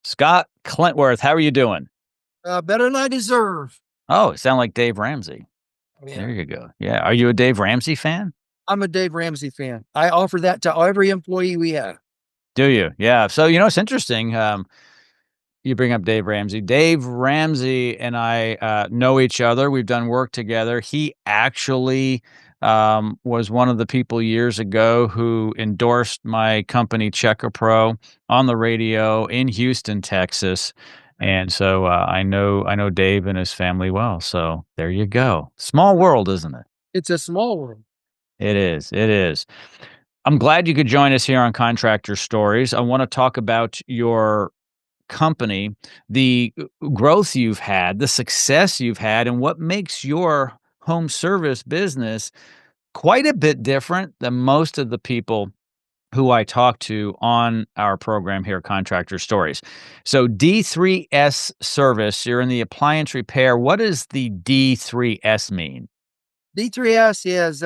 Scott Klintworth, how are you doing? Better than I deserve. Oh, sound like Dave Ramsey. There Yeah, you go. Yeah. Are you a Dave Ramsey fan? I'm a Dave Ramsey fan. I offer that to every employee we have. Do you? Yeah. So, it's interesting. You bring up Dave Ramsey. Dave Ramsey and I know each other. We've done work together. He actually was one of the people years ago who endorsed my company, Checker Pro, on the radio in Houston, Texas. And so I know Dave and his family well. So there you go. Small world, isn't it? It's a small world. It is. It is. I'm glad you could join us here on Contractor Stories. I want to talk about your company, the growth you've had, the success you've had, and what makes your home service business quite a bit different than most of the people who I talk to on our program here, Contractor Stories. So, D3S Service, you're in the appliance repair. What does the D3S mean? D3S is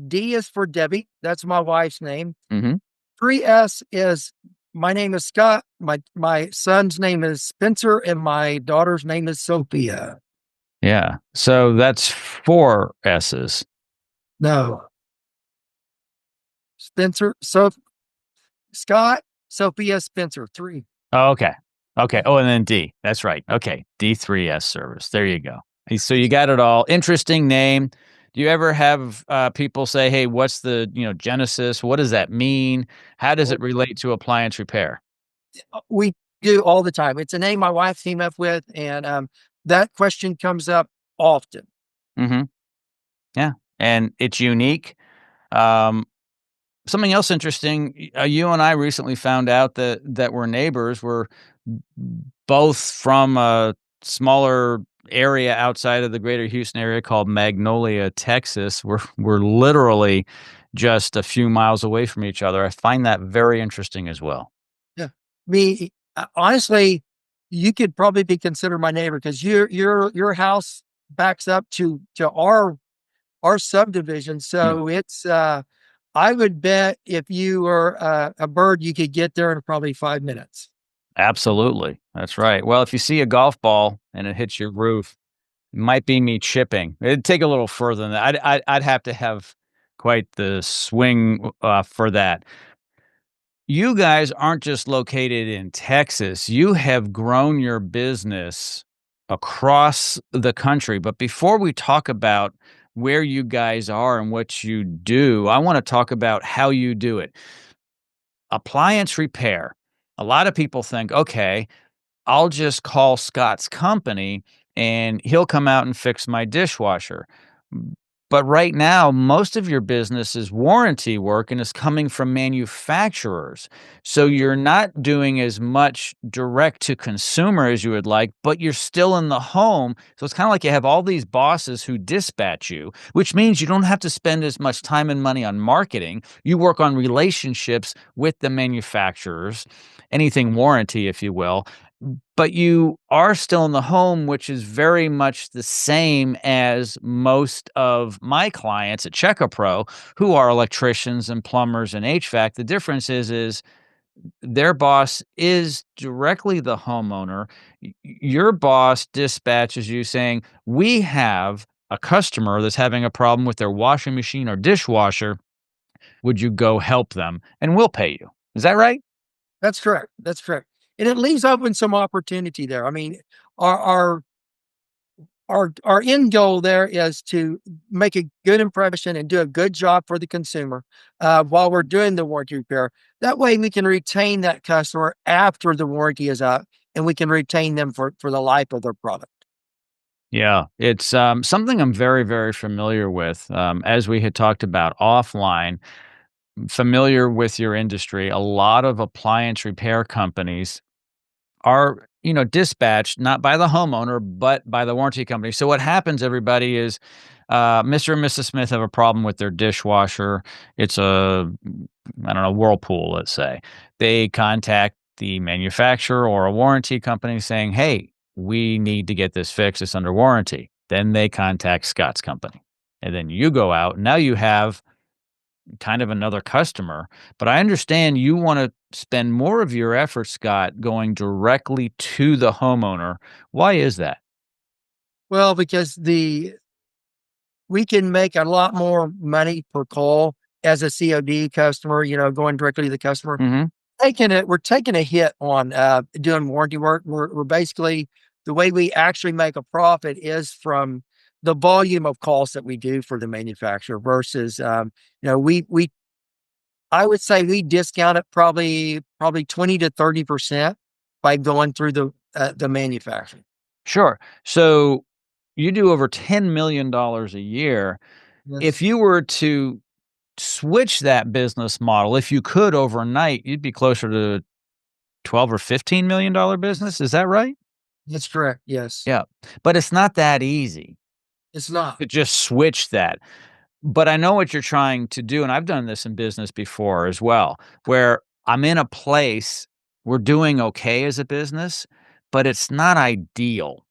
D is for Debbie. That's my wife's name. Hmm. 3S is my name is Scott. My son's name is Spencer, and my daughter's name is Sophia. Yeah. So that's four S's. No, Spencer, Scott, Sophia, Spencer. Three. Oh, okay. Okay. Oh, and then D. That's right. Okay. D3S Service. There you go. So you got it all. Interesting name. Do you ever have people say, "Hey, what's the genesis? What does that mean? How does it relate to appliance repair?" We do all the time. It's a name my wife came up with, and that question comes up often. Hmm. Yeah, and it's unique. Um, Something else interesting. You and I recently found out that we're neighbors. We're both from a smaller area outside of the greater Houston area called Magnolia, Texas. We're literally just a few miles away from each other. I find that very interesting as well. Yeah. Me, honestly, you could probably be considered my neighbor because your house backs up to our subdivision. Mm, So it's I would bet if you were a bird, you could get there in probably 5 minutes. absolutely. That's right. Well, if you see a golf ball and it hits your roof, it might be me chipping. It'd take a little further than that. I'd have to have quite the swing for that. You guys aren't just located in Texas. You have grown your business across the country. But before we talk about where you guys are and what you do, I want to talk about how you do it. Appliance repair. A lot of people think, okay, I'll just call Scott's company and he'll come out and fix my dishwasher. But right now, most of your business is warranty work and is coming from manufacturers. So you're not doing as much direct to consumer as you would like, but you're still in the home. So it's kind of like you have all these bosses who dispatch you, which means you don't have to spend as much time and money on marketing. You work on relationships with the manufacturers, anything warranty, if you will, but you are still in the home, which is very much the same as most of my clients at Checker Pro, who are electricians and plumbers and HVAC. The difference is their boss is directly the homeowner. Your boss dispatches you saying, "We have a customer that's having a problem with their washing machine or dishwasher. Would you go help them? And we'll pay you." Is that right? That's correct. That's correct. And it leaves open some opportunity there. I mean, our our our end goal there is to make a good impression and do a good job for the consumer while we're doing the warranty repair. That way, we can retain that customer after the warranty is up, and we can retain them for the life of their product. Yeah, it's something I'm very, very familiar with. As we had talked about offline, familiar with your industry. A lot of appliance repair companies are, dispatched not by the homeowner, but by the warranty company. So what happens, everybody, is Mr. and Mrs. Smith have a problem with their dishwasher. It's I don't know, Whirlpool, let's say. They contact the manufacturer or a warranty company saying, "Hey, we need to get this fixed. It's under warranty." Then they contact Scott's company. And then you go out. Now you have kind of another customer. But I understand you wanna spend more of your effort, Scott, going directly to the homeowner. Why is that? Well, because we can make a lot more money per call as a COD customer, going directly to the customer. Mhm. We're taking a hit on, doing warranty work. We're basically the way we actually make a profit is from the volume of calls that we do for the manufacturer versus, we I would say we discount it probably 20 to 30% by going through the manufacturer. Sure. So, you do over $10 million a year. If Yes, you were to switch that business model, if you could overnight, you'd be closer to 12 or $15 million business, is that right? that's correct. Yes. Yeah, but it's not that easy It's not. to just switch that. But I know what you're trying to do, and I've done this in business before as well, where I'm in a place, we're doing okay as a business, but it's not ideal.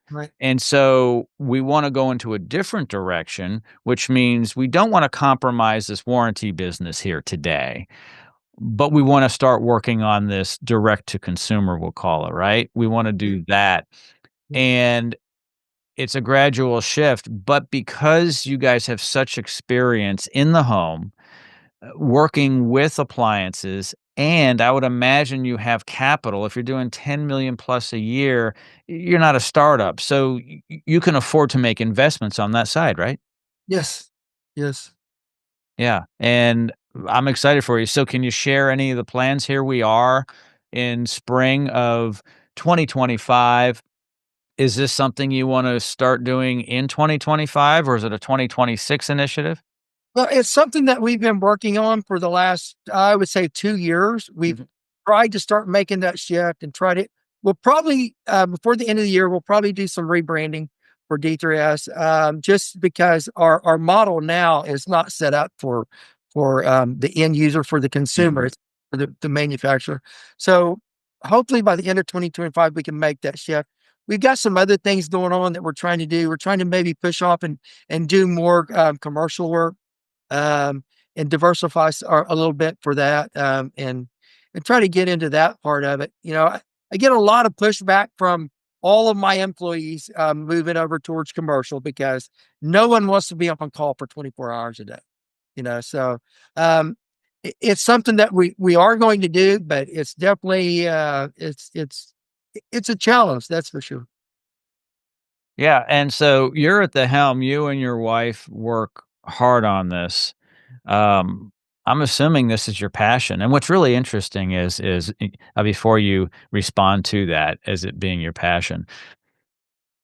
Right. And so we wanna go into a different direction, which means we don't wanna compromise this warranty business here today, but we wanna start working on this direct to consumer, we'll call it, right? We wanna Yeah, do that. yeah. And it's a gradual shift, but because you guys have such experience in the home, working with appliances, and I would imagine you have capital. If you're doing 10 million plus a year, you're not a startup, so you can afford to make investments on that side, right? Yes. Yes. Yeah, and I'm excited for you. So can you share any of the plans? Here we are in spring of 2025. Is this something you wanna start doing in 2025, or is it a 2026 initiative? Well, it's something that we've been working on for the last, I would say, 2 years. We've Mhm. tried to start making that shift and tried it. We'll probably, before the end of the year, we'll probably do some rebranding for D3S, just because our model now is not set up for the end user, for the consumer, Mhm. it's for the manufacturer. So, hopefully, by the end of 2025, we can make that shift. We've got some other things going on that we're trying to do. We're trying to maybe push off and do more, commercial work, um, and diversify a little bit for that, and try to get into that part of it. I get a lot of pushback from all of my employees, moving over towards commercial because no one wants to be up on call for 24 hours a day. So it's something that we are going to do, but it's definitely it's a challenge, that's for sure. Yeah, and so you're at the helm, you and your wife work hard on this. Um, I'm assuming this is your passion, and what's really interesting before you respond to that as it being your passion,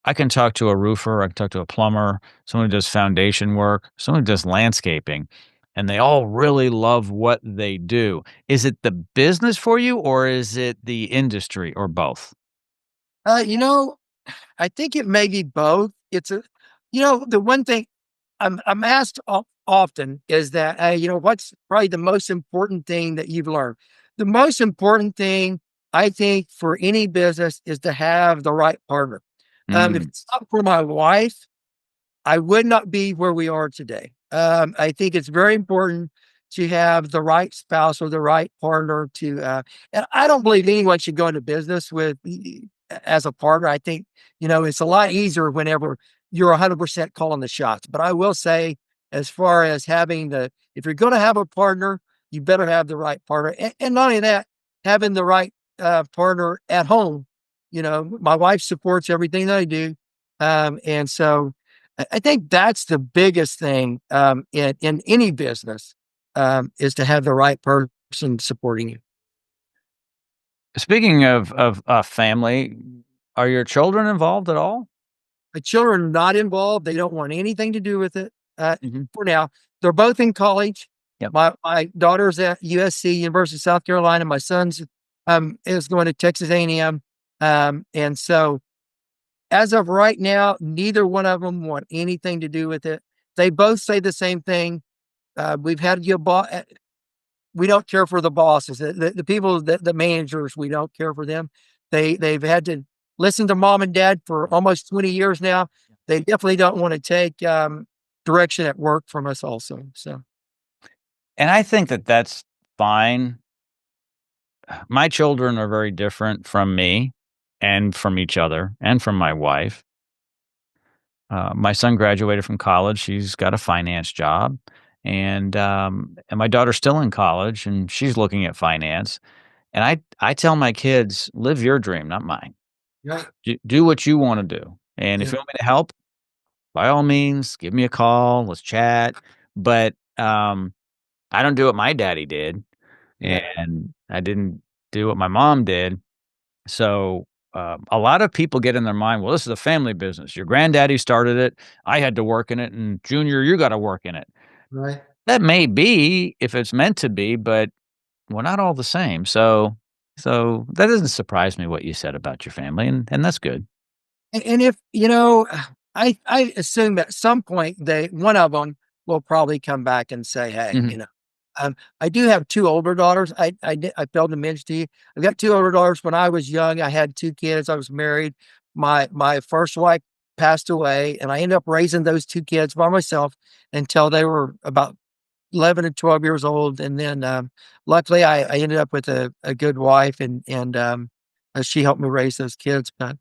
I can talk to a roofer, I can talk to a plumber, someone who does foundation work, someone who does landscaping, and they all really love what they do. Is it the business for you, or is it the industry, or both? Uh, you know, I think it may be both. The one thing I'm asked often is that, what's probably the most important thing that you've learned? The most important thing I think for any business is to have the right partner. If Mm, it's not for my wife, I would not be where we are today. I think it's very important to have the right spouse or the right partner and I don't believe anyone should go into business as a partner. I think, it's a lot easier whenever you're 100% calling the shots. But I will say, as far as if you're going to have a partner, you better have the right partner. And not only that, having the right partner at home. My wife supports everything that I do. And so, I think that's the biggest thing, in any business, is to have the right person supporting you. Speaking of family, are your children involved at all? The children are not involved. They don't want anything to do with it. Mhm. For now, they're both in college. Yep. My daughter's at USC, University of South Carolina. My son's is going to Texas A&M. And so, as of right now, neither one of them want anything to do with it. They both say the same thing. We've had you We don't care for the bosses, the people that the managers, we don't care for them. They've had to listen to mom and dad for almost 20 years now. They definitely don't want to take direction at work from us also. So And I think that that's fine. My children are very different from me and from each other and from my wife. My son graduated from college. She's got a finance job, and my daughter's still in college, and she's looking at finance. And I tell my kids, "Live your dream, not mine. Yeah, Do what you wanna do, and if yeah, you want me to help, by all means, give me a call, let's chat." But, I don't do what my daddy did, yeah, and I didn't do what my mom did. So, a lot of people get in their mind, "Well, this is a family business. Your granddaddy started it. I had to work in it, and Junior, you gotta work in it." right. That may be if it's meant to be, but we're not all the same. So that doesn't surprise me what you said about your family, and that's good. And if, I assume at some point one of them will probably come back and say, "Hey," Mhm. I do have 2 older daughters. I failed to mention to you, I've got 2 older daughters. When I was young, I had 2 kids. I was married. My first wife passed away, and I ended up raising those 2 kids by myself until they were about 11 and 12 years old. And then, luckily, I ended up with a good wife, and she helped me raise those kids. But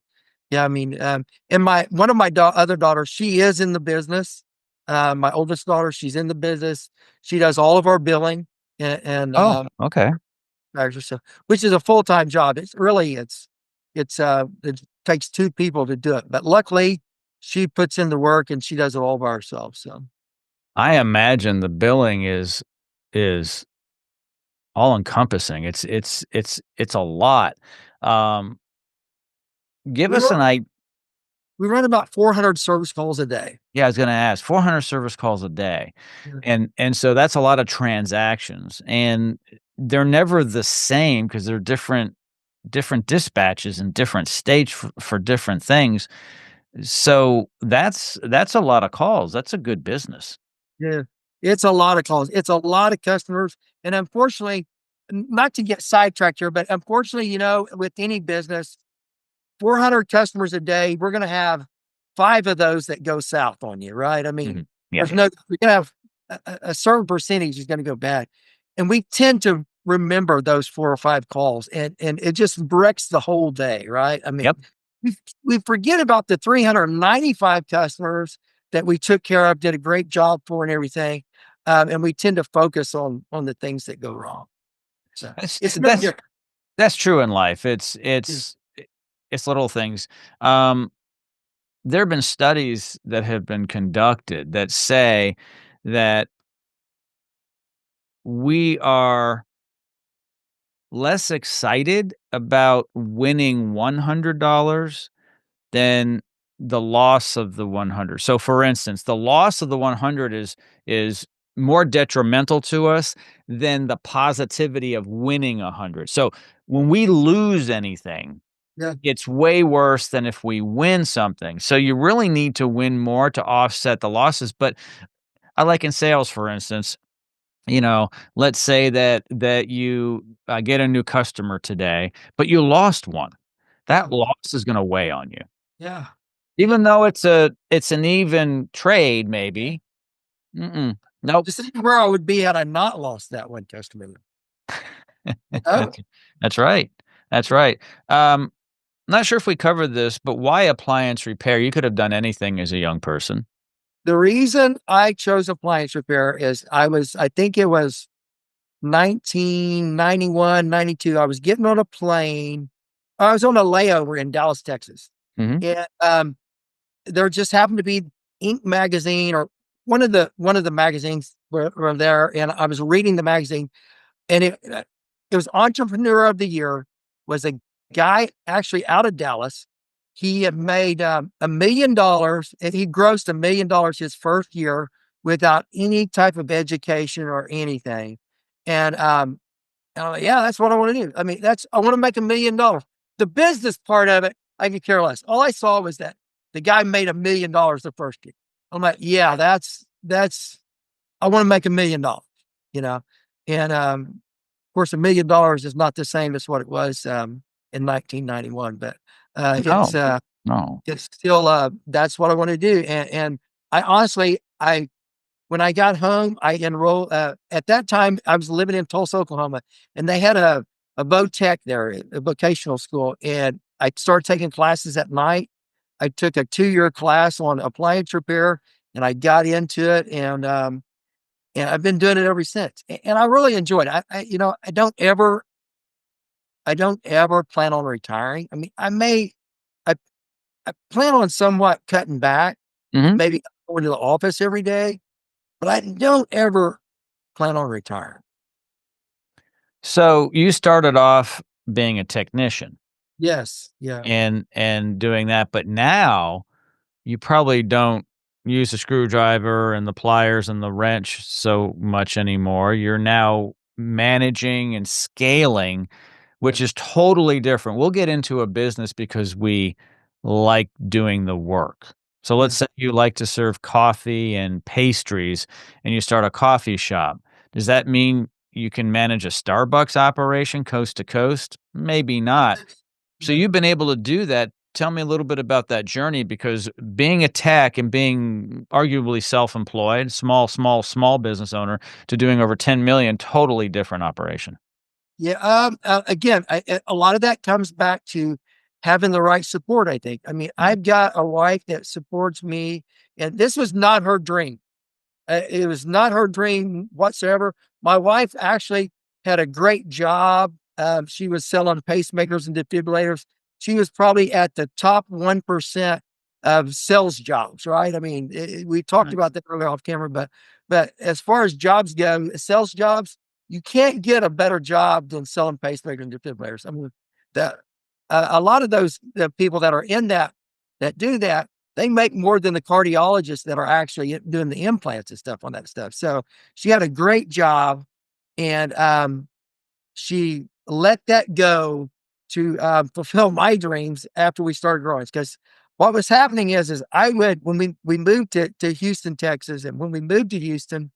yeah, I mean, and my one of my other daughters, she is in the business. My oldest daughter, she's in the business. She does all of our billing and Oh, okay. so, which is a full time job. It takes 2 people to do it, but luckily, she puts in the work and she does it all by herself. So I imagine the billing is all encompassing. It's a lot. Um, give we us run, an I we run about 400 service calls a day. Yeah, I was gonna ask, 400 service calls a day, Yeah. and so that's a lot of transactions, and they're never the same because 'cause they're different dispatches in different states for different things. So that's a lot of calls. That's a good business. Yeah. It's a lot of calls. It's a lot of customers. And unfortunately, not to get sidetracked here, but unfortunately, with any business, 400 customers a day, we're going to have 5 of those that go south on you, right? I mean, Mhm. Yeah. there's no, we're going to have a certain percentage is going to go bad. And we tend to remember those 4 or 5 calls, and it just wrecks the whole day, right? I mean, Yep. we, we forget about the 395 customers that we took care of, did a great job for and everything. And we tend to focus on the things that go wrong. So That's it's no that's different. that's true in life. It's little things. Um, there have been studies that have been conducted that say that we are less excited about winning $100 than the loss of the 100. So for instance, the loss of the 100 is more detrimental to us than the positivity of winning 100. So when we lose anything, Yeah. it's way worse than if we win something. So you really need to win more to offset the losses. But I like in sales, for instance, let's say that you get a new customer today, but you lost one. That Yeah. loss is going to weigh on you. Yeah. Even though it's an even trade maybe. Mm-mm. Nope. Just think where I would be had I not lost that one customer. Oh, That's that's right. That's right. Um, not sure if we covered this, but why appliance repair? You could have done anything as a young person. the reason I chose appliance repair is I think it was 1991, 92. I was getting on a plane. I was on a layover in Dallas, Texas. Mhm. And there just happened to be Inc. magazine, or one of the magazines were there, and I was reading the magazine, and it was Entrepreneur of the Year, was a guy actually out of Dallas. He had made $1 million, and he grossed $1 million his first year without any type of education or anything. And and I'm like, yeah, that's what I want to do. I mean, I want to make $1 million. The business part of it, I could care less. All I saw was that the guy made $1 million the first year. I'm like, yeah, that's I want to make $1 million, you know. And of course, $1 million is not the same as what it was in 1991, but No. No. it's still that's what I want to do. And I honestly, I when I got home, I enrolled. At that time, I was living in Tulsa, Oklahoma, and they had a vo-tech there, a vocational school, and I started taking classes at night. I took a 2-year class on appliance repair, and I got into it, and I've been doing it ever since. And I really enjoy it. I don't ever plan on retiring. I mean, I, I plan on somewhat cutting back, Mhm. maybe going to the office every day, but I don't ever plan on retiring. So, you started off being a technician Yes. Yeah. and doing that, but now you probably don't use the screwdriver and the pliers and the wrench so much anymore. You're now managing and scaling, which Yeah. is totally different. We'll get into a business because we like doing the work. So let's Yeah. say you like to serve coffee and pastries and you start a coffee shop. Does that mean you can manage a Starbucks operation coast to coast? Maybe not. So Yeah. you've been able to do that. Tell me a little bit about that journey because being a tech and being arguably self-employed, small business owner to doing over 10 million, totally different operation. Yeah, again, a lot of that comes back to having the right support, I think. I mean, Mhm. I've got a wife that supports me, and this was not her dream. It was not her dream whatsoever. My wife actually had a great job. She was selling pacemakers and defibrillators. She was probably at the top 1% of sales jobs, right? I mean, we talked Right. about that earlier off camera, but as far as jobs go, sales jobs, you can't get a better job than selling pacemakers and defibrillators. I mean, that a lot of those the people that are in that do that, they make more than the cardiologists that are actually doing the implants and stuff on that stuff. So she had a great job, and she let that go to fulfill my dreams after we started growing. Because what was happening is I would when we moved to Houston, Texas, and when we moved to Houston,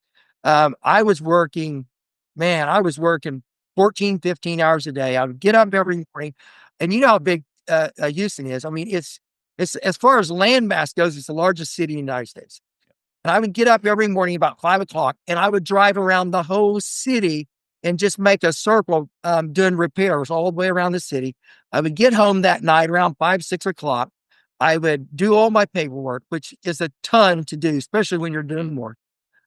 I was working, man, I was working 14, 15 hours a day. I would get up every morning, and you know how big Houston is. I mean, it's as far as land mass goes, it's the largest city in the United States. And I would get up every morning about 5 o'clock and I would drive around the whole city and just make a circle doing repairs all the way around the city. I would get home that night around 5, 6 o'clock. I would do all my paperwork, which is a ton to do, especially when you're doing more.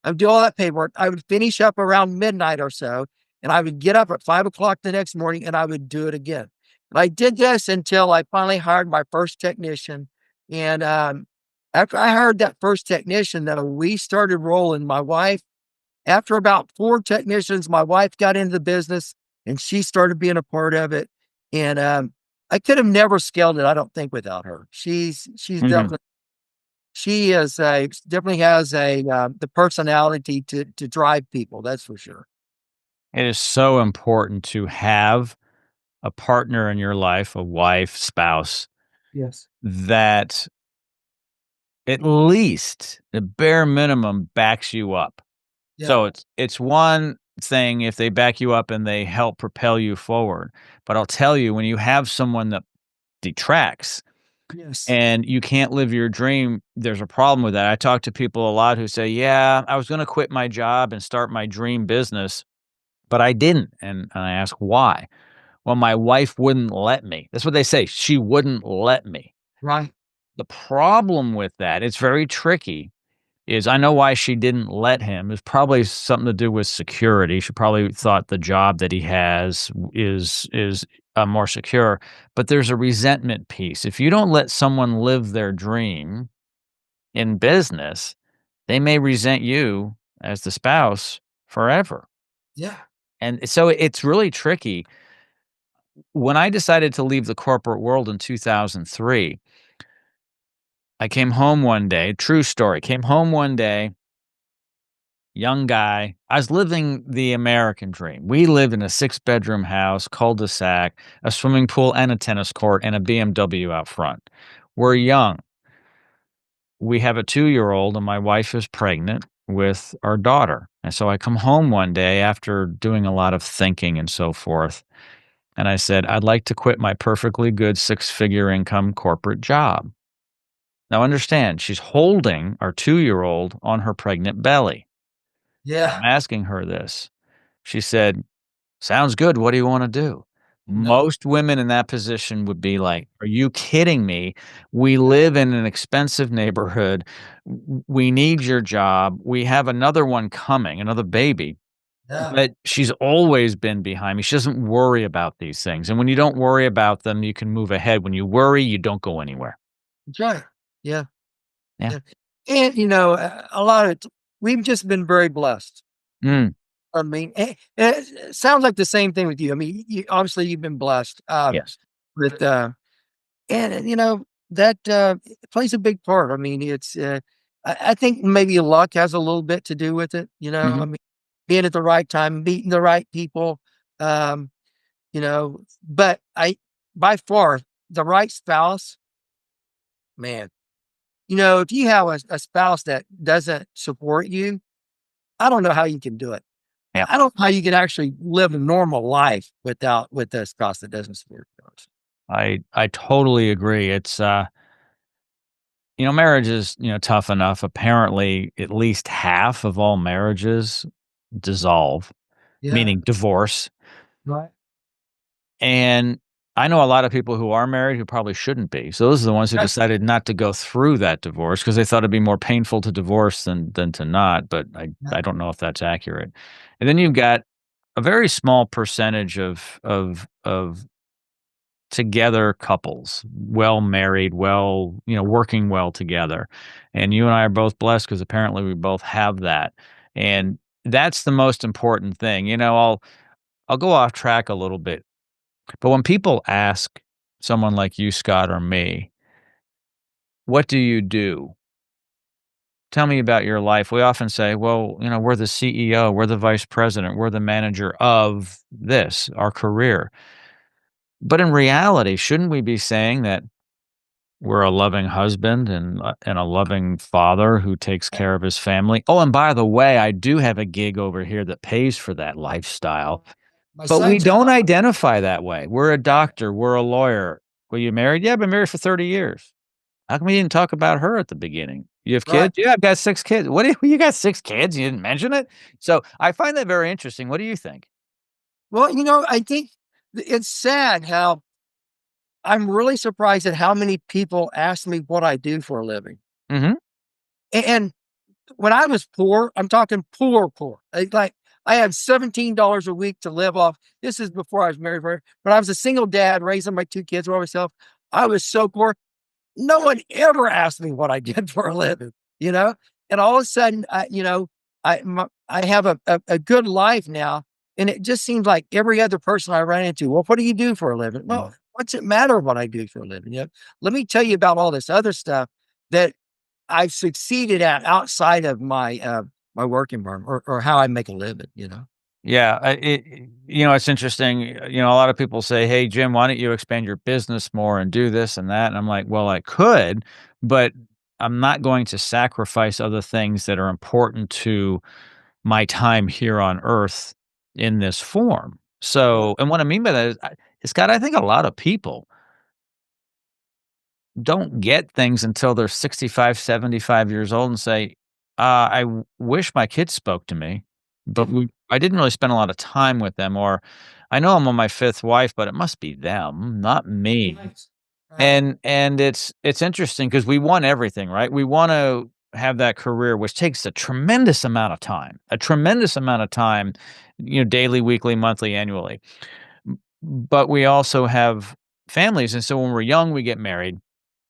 I would do all that paperwork. I would finish up around midnight or so, and I would get up at 5 o'clock the next morning and I would do it again. And I did this until I finally hired my first technician. And after I hired that first technician, then we started rolling. My wife, after about 4 technicians, my wife got into the business and she started being a part of it. And I could have never scaled it, I don't think, without her. She's Mhm. definitely she is a definitely has a, the personality to drive people, that's for sure. It is so important to have a partner in your life, a wife, spouse, Yes. that at least the bare minimum backs you up. Yeah. So it's one thing if they back you up and they help propel you forward. But I'll tell you, when you have someone that detracts Yes. and you can't live your dream, there's a problem with that. I talk to people a lot who say, "Yeah, I was gonna quit my job and start my dream business, but I didn't." And I ask, "Why?" "Well, my wife wouldn't let me." That's what they say, "She wouldn't let me." Right. The problem with that, it's very tricky, is I know why she didn't let him. It's probably something to do with security. She probably thought the job that he has is more secure, but there's a resentment piece. If you don't let someone live their dream in business, they may resent you as the spouse forever. Yeah. And so it's really tricky. When I decided to leave the corporate world in 2003, I came home one day, true story, came home one day, young guy. I was living the American dream. We lived in a six-bedroom house, cul-de-sac, a swimming pool and a tennis court, and a BMW out front. We're young. We have a 2-year-old, and my wife is pregnant with our daughter. And so I come home one day after doing a lot of thinking and so forth, and I said, "I'd like to quit my perfectly good six-figure income corporate job." Now understand, she's holding our 2-year-old on her pregnant belly. Yeah. I'm asking her this. She said, "Sounds good. What do you wanna do?" No. Most women in that position would be like, "Are you kidding me? We live in an expensive neighborhood. We need your job. We have another one coming, another baby." Yeah. But she's always been behind me. She doesn't worry about these things, and when you don't worry about them, you can move ahead. When you worry, you don't go anywhere. That's right. Yeah. Yeah. Yeah. And, a lot of we've just been very blessed. Mm, I mean, it sounds like the same thing with you. I mean, obviously you've been blessed, yes. with, that, plays a big part. I mean, I think maybe luck has a little bit to do with it, I Mhm. mean, being at the right time, meeting the right people, um, but by far, the right spouse, man, if you have a spouse that doesn't support you, I don't know how you can do it. Yeah. I don't know how you can actually live a normal life with a spouse that doesn't support you. I totally agree. Marriage is, tough enough. Apparently, at least half of all marriages dissolve, Yeah. meaning divorce. Right. And I know a lot of people who are married who probably shouldn't be. So those are the ones who That's decided not to go through that divorce because they thought it'd be more painful to divorce than to not. But I don't know if that's accurate. And then you've got a very small percentage of together couples, well married, well, working well together. And you and I are both blessed because apparently we both have that. And that's the most important thing. I'll go off track a little bit, but when people ask someone like you, Scott, or me, what do you do? Tell me about your life. We often say, well, we're the CEO, we're the vice president, we're the manager of this, our career. But in reality, shouldn't we be saying that we're a loving husband and a loving father who takes care of his family? Oh, and by the way, I do have a gig over here that pays for that lifestyle. my But we son just don't identify that way. We're a doctor, we're a lawyer. Were you married? Yeah, I've been married for 30 years. How come you didn't talk about her at the beginning? You have right. kids? Yeah, I've got 6 kids. What do you got 6 kids? You didn't mention it? So, I find that very interesting. What do you think? Well, I think it's sad how I'm really surprised at how many people ask me what I do for a living. Mhm. And when I was poor, I'm talking poor, poor. Like I had $17 a week to live off. This is before I was married. When I was a single dad raising my 2 kids by myself, I was so poor. No one ever asked me what I did for a living, you know? And all of a sudden, I have a good life now. And it just seems like every other person I run into, well, what do you do for a living? Well, what's it matter what I do for a living? Let me tell you about all this other stuff that I've succeeded at outside of my work environment or how I make a living. Yeah, it's interesting. A lot of people say, "Hey, Jim, why don't you expand your business more and do this and that?" And I'm like, "Well, I could, but I'm not going to sacrifice other things that are important to my time here on Earth in this form." Right. So, and what I mean by that is, Scott, I think a lot of people don't get things until they're 65, 75 years old and say, wish my kids spoke to me, but I didn't really spend a lot of time with them." Or, "I know I'm on my 5th wife, but it must be them, not me." Right. Right. And it's interesting because we want everything, right? We wanna have that career, which takes a tremendous amount of time, daily, weekly, monthly, annually. But we also have families, and so when we're young, we get married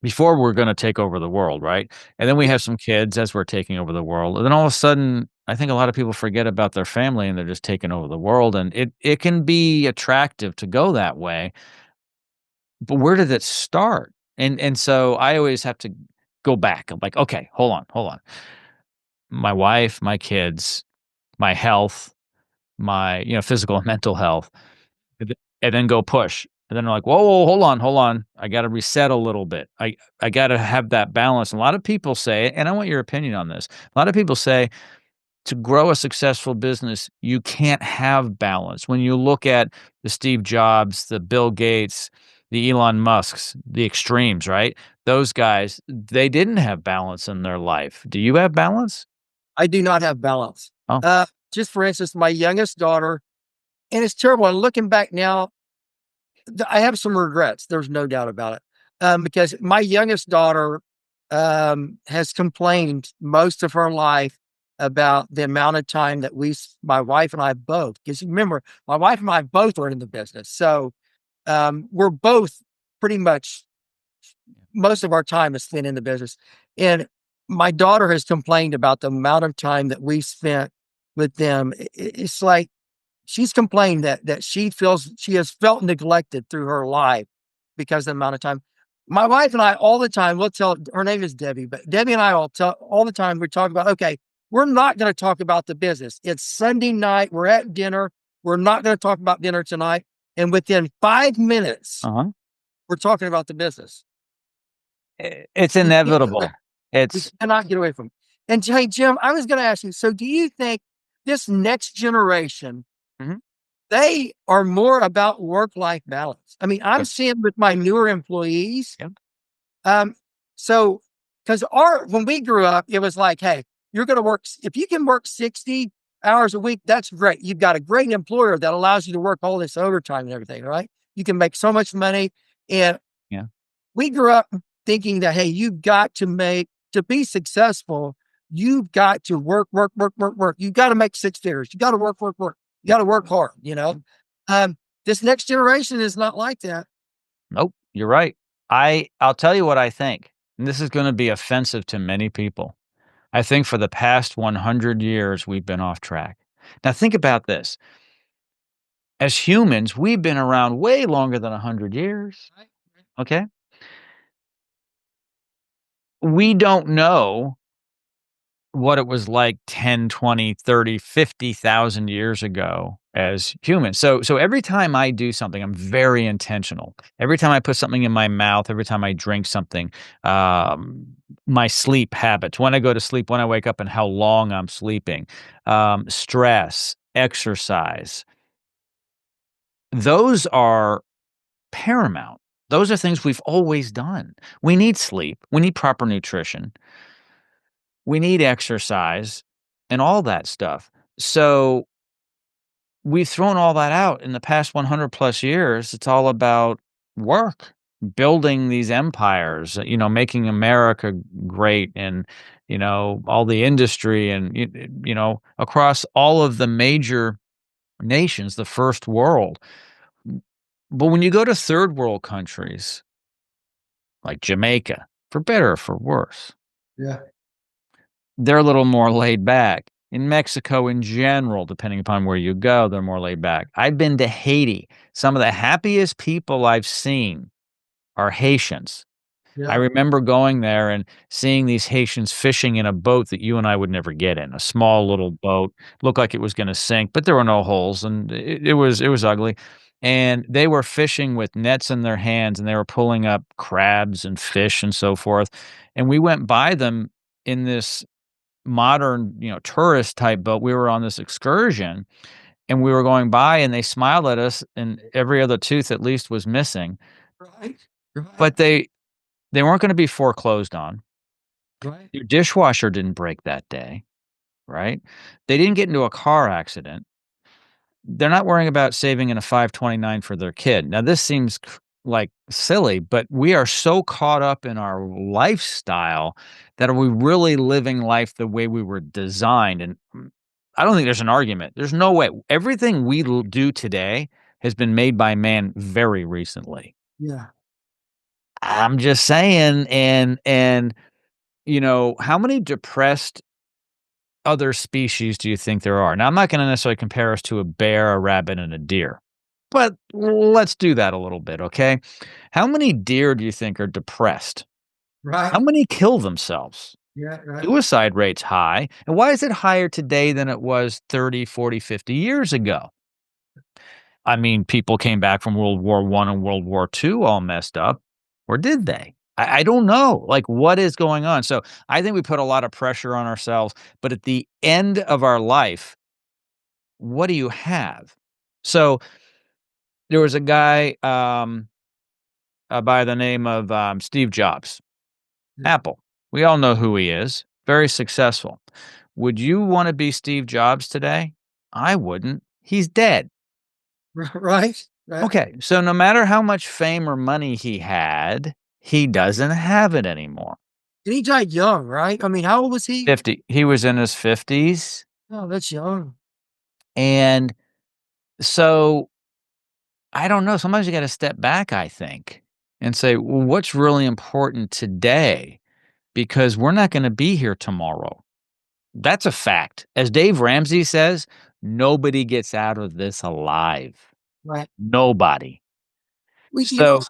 before we're gonna take over the world, right? And then we Yeah. have some kids as we're taking over the world, and then all of a sudden, I think a lot of people forget about their family and they're just taking over the world, and it can be attractive to go that way, but where did it start? And so I always have to go back. I'm like, "Okay, hold on. My wife, my kids, my health, my, physical and mental health." And then go push. And then they're like, "Whoa, whoa, hold on. I gotta reset a little bit. I gotta have that balance." And a lot of people say, and I want your opinion on this. A lot of people say to grow a successful business, you can't have balance. When you look at the Steve Jobs, the Bill Gates, the Elon Musks, the extremes, right? Those guys, they didn't have balance in their life. Do you have balance? I do not have balance. Oh, Just for instance, my youngest daughter, and it's terrible. And looking back now, I have some regrets. There's no doubt about it. Because my youngest daughter has complained most of her life about the amount of time that my wife and I both, because remember, my wife and I both are in the business. So we're both pretty much most of our time is spent in the business. And my daughter has complained about the amount of time that we spent with them. It's like she's complained that she feels she has felt neglected through her life because of the amount of time. My wife and I all the time, we'll tell her name is Debbie, but Debbie and I all tell all the time we talk about, okay, we're not going to talk about the business. It's Sunday night. We're at dinner. We're not going to talk about dinner tonight. And within 5 minutes, uh-huh. we're talking about the business. It's We can't, inevitable. we It's cannot get away from it. And hey, Jim, I was going to ask you, so do you think this next generation, Mhm. they are more about work-life balance? I mean, I'm Good. seeing with my newer employees, Yep. um, so because our when we grew up, it was like, hey, you're going to work if you can work 60 hours a week, that's great. You've got a great employer that allows you to work all this overtime and everything, right? You can make so much money. And Yeah. we grew up thinking that, hey, you've got to to be successful, you've got to work, work, work, work, work. You've got to make six figures. You got to work, work, work. You got to work hard, you know? This next generation is not like that. Nope, you're right. I'll tell you what I think, and this is gonna be offensive to many people. I think for the past 100 years, we've been off track. Now think about this. As humans, we've been around way longer than 100 years, Right? okay? We don't know what it was like 10, 20, 30, 50,000 years ago as humans. So every time I do something, I'm very intentional. Every time I put something in my mouth, every time I drink something, um, my sleep habits, when I go to sleep, when I wake up, and how long I'm sleeping, stress, exercise, those are paramount. Those are things we've always done. We need sleep. We need proper nutrition. We need exercise and all that stuff. So we've thrown all that out in the past 100 plus years. It's all about work, building these empires, making America great and, all the industry and, across all of the major nations, the first world. But when you go to third world countries like Jamaica, for better or for worse, Yeah. they're a little more laid back. In Mexico in general, depending upon where you go, they're more laid back. I've been to Haiti. Some of the happiest people I've seen are Haitians. I Yeah. remember going there and seeing these Haitians fishing in a boat that you and I would never get in, a small little boat, looked like it was gonna sink, but there were no holes, and it was ugly, and they were fishing with nets in their hands, and they were pulling up crabs and fish and so forth, and we went by them in this modern, tourist type boat. We were on this excursion, and we were going by, and they smiled at us, and every other tooth at least was missing, Right. Right. but they weren't gonna be foreclosed on. Right. Your dishwasher didn't break that day, right? They didn't get into a car accident. They're not worrying about saving in a 529 for their kid. Now, this seems like silly, but we are so caught up in our lifestyle that are we really living life the way we were designed? And I don't think there's an argument. There's no way. Everything we do today has been made by man very recently. Yeah. I'm just saying, and how many depressed other species do you think there are? Now, I'm not gonna necessarily compare us to a bear, a rabbit, and a deer, but let's do that a little bit, okay? How many deer do you think are depressed? How Right. many kill themselves? Yeah. Right. Suicide rate's high, and why is it higher today than it was 30, 40, 50 years ago? I mean, people came back from World War I and World War II all messed up, or did they? I don't know. Like, what is going on? So I think we put a lot of pressure on ourselves, but at the end of our life, what do you have? So there was a guy by the name of Steve Jobs, Yeah. Apple. We all know who he is, very successful. would you wanna be Steve Jobs today? I wouldn't. He's dead. Right? Right. Okay, so no matter how much fame or money he had, he doesn't have it anymore. And he died young, right? I mean, how old was he? 50 he was in his 50s, Oh, that's young. and so, I don't know, sometimes you gotta step back, I think, and say, "Well, what's really important today?" Because we're not gonna be here tomorrow. That's a fact. As Dave Ramsey says, "Nobody gets out of this alive." Right. Nobody. Well, So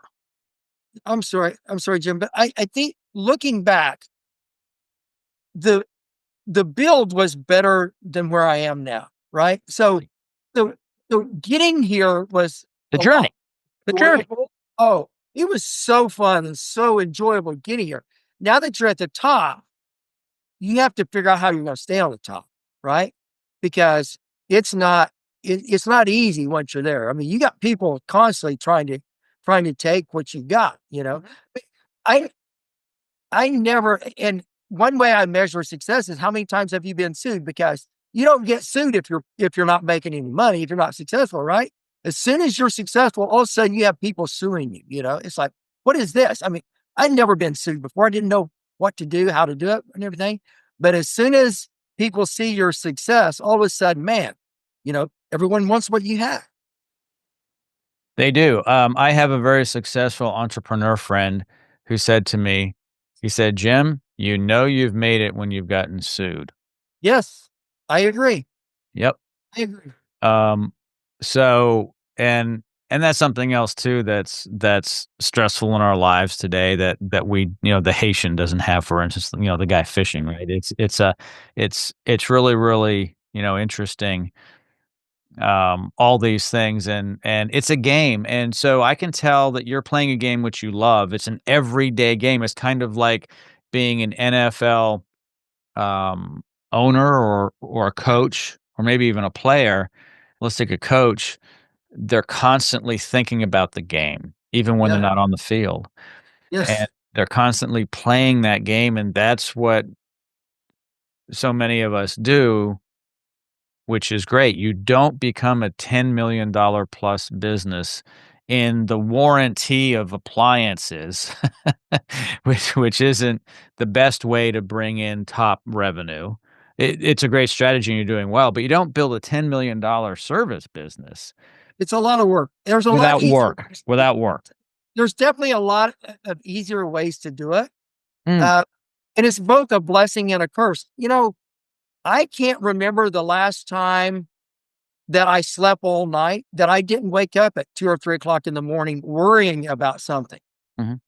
I'm sorry, Jim, but I think looking back, the the build was better than where I am now, right? So so getting here was the a lot journey, the journey. enjoyable. Oh, it was so fun and so enjoyable getting here. Now that you're at the top, you have to figure out how you're gonna stay on the top, right? Because it's not it's not easy once you're there. I mean, you got people constantly trying to take what you got, you know? But I I never and one way I measure success is how many times have you been sued? Because you don't get sued if you're not making any money, if you're not successful, right? As soon as you're successful, all of a sudden you have people suing you, you know? It's like, what is this? I mean, I'd never been sued before. I didn't know what to do, how to do it, and everything. But as soon as people see your success, all of a sudden, man, everyone wants what you have. They do. I have a very successful entrepreneur friend who said to me, he said, "Jim, you know you've made it when you've gotten sued." Yes, I agree. Yep. I agree. Um, so and that's something else too that's stressful in our lives today that we the Haitian doesn't have, for instance, the guy fishing, right? It's really, really, interesting, all these things, and it's a game, and so I can tell that you're playing a game which you love. It's an everyday game. It's kind of like being an NFL, um, owner or a coach or maybe even a player. Let's take a coach. They're constantly thinking about the game, even when they're Yeah. not on the field, and Yes. they're constantly playing that game, and that's what so many of us do, which is great. You don't become a $10 million plus business in the warranty of appliances, which isn't the best way to bring in top revenue. It's a great strategy and you're doing well, but you don't build a $10 million service business It's a lot of work. There's a lot without easier work, ways. without work. There's definitely a lot of easier ways to do it. Mm, Uh, and it's both a blessing and a curse. I can't remember the last time that I slept all night that I didn't wake up at 2 or 3 o'clock in the morning worrying about something. mhm.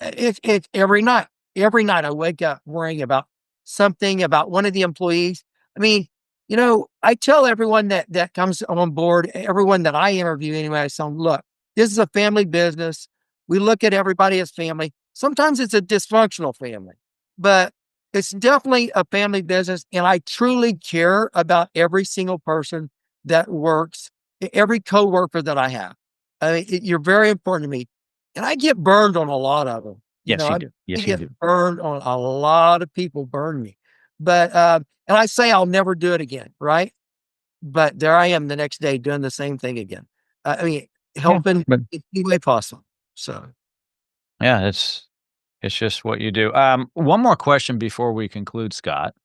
It's every night I wake up worrying about something, about one of the employees. I mean, I tell everyone that comes on board, everyone that I interview anyway, I tell them, look, this is a family business. We look at everybody as family. Sometimes it's a dysfunctional family, but it's definitely a family business. And I truly care about every single person that works, every coworker that I have. I mean, you're very important to me. And I get burned on a lot of them. Yes, you I do. Yes, you get do. burned on a lot of people burn me. But, and I say I'll never do it again, right? But there I am the next day doing the same thing again. I mean, Yeah, helping but in any way possible. So, yeah, it's just what you do. One more question before we conclude, Scott,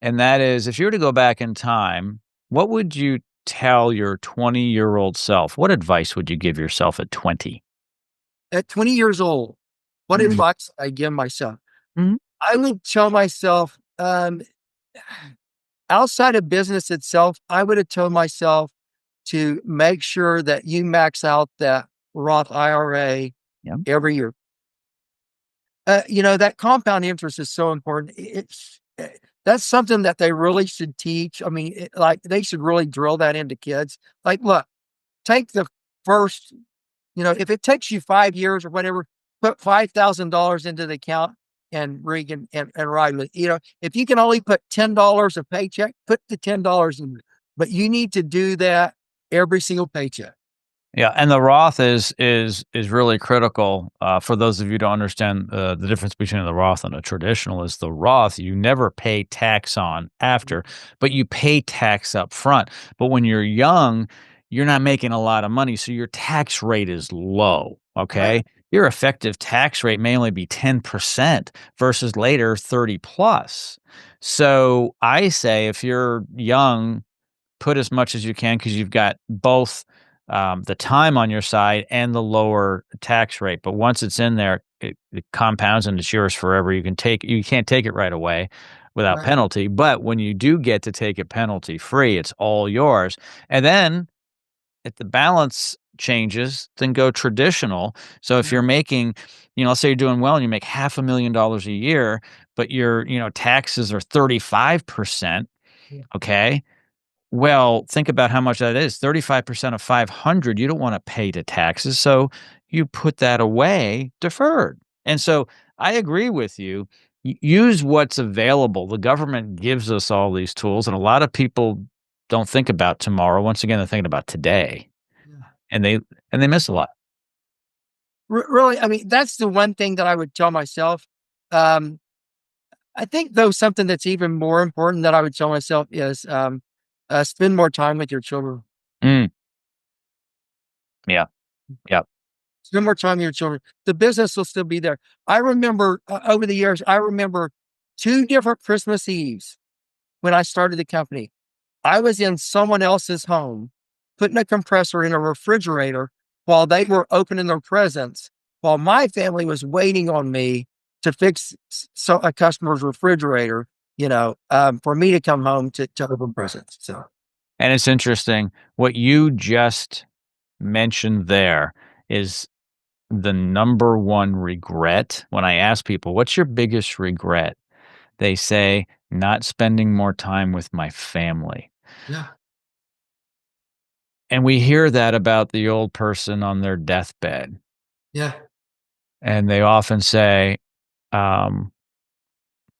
and that is, if you were to go back in time, what would you tell your 20-year-old self? What advice would you give yourself at 20? at 20 years old, what Mhm, advice I give myself? mhm. I would tell myself, outside of business itself, I would have told myself to make sure that you max out that Roth IRA Yeah. every year. That compound interest is so important. That's something that they really should teach. I mean, like they should really drill that into kids. Like, look, take the first, if it takes you 5 years or whatever, put $5,000 into the account and Regan and ride with. If you can only put $10 a paycheck, put the $10 in, but you need to do that every single paycheck. Yeah, and the Roth is really critical, for those of you who don't understand, the difference between the Roth and a traditional is the Roth, you never pay tax on after, but you pay tax up front. But when you're young, you're not making a lot of money, so your tax rate is low, Right, okay? Your effective tax rate may only be 10% versus later 30 plus. So, I say if you're young, put as much as you can because you've got both the time on your side and the lower tax rate. But once it's in there, it compounds and it's yours forever. You can't take it right away without right, penalty. But when you do get to take it penalty free, it's all yours. And then if the balance changes, then go traditional. So if you're yeah, making, let's say you're doing well and you make $500,000 a year, but your, taxes are 35%. yeah, Okay, well, think about how much that is. 35% of 500, you don't wanna pay to taxes, so you put that away deferred. And so I agree with you. Use what's available. The government gives us all these tools, and a lot of people don't think about tomorrow. Once again, they're thinking about today, yeah. and they miss a lot. Really, I mean, that's the one thing that I would tell myself. Um, I think though something that's even more important that I would tell myself is, spend more time with your children. Mm, yeah, yeah. Spend more time with your children. The business will still be there. I remember over the years, I remember 2 different Christmas Eves when I started the company. I was in someone else's home, putting a compressor in a refrigerator while they were opening their presents, while my family was waiting on me to fix a customer's refrigerator, for me to come home to open presents. So, And it's interesting, what you just mentioned there is the number one regret when I ask people, "What's your biggest regret?" They say, "Not spending more time with my family." yeah, And we hear that about the old person on their deathbed, yeah, and they often say, um,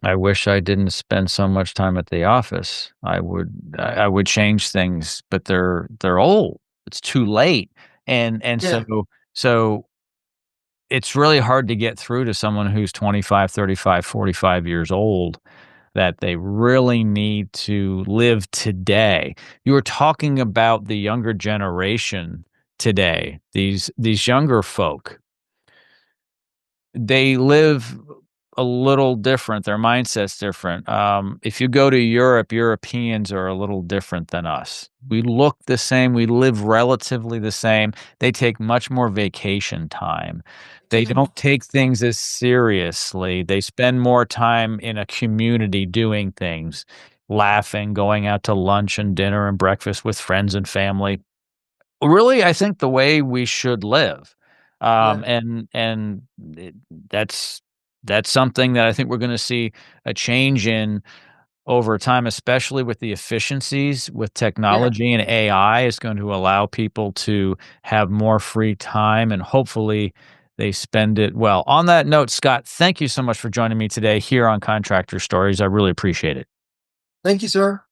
"I wish I didn't spend so much time at the office. I would change things, but they're old. It's too late." And yeah, so it's really hard to get through to someone who's 25, 35, 45 years old that they really need to live today. You were talking about the younger generation today, these younger folk. They live a little different, their mindset's different. If you go to Europe, Europeans are a little different than us. We look the same, we live relatively the same. They take much more vacation time. They yeah, don't take things as seriously. They spend more time in a community doing things, laughing, going out to lunch and dinner and breakfast with friends and family. Really, I think the way we should live. yeah, And it that's that's something that I think we're gonna see a change in over time, especially with the efficiencies with yeah. technology and AI is going to allow people to have more free time, and hopefully they spend it well. On that note, Scott, thank you so much for joining me today here on Contractor Stories. I really appreciate it. Thank you, sir.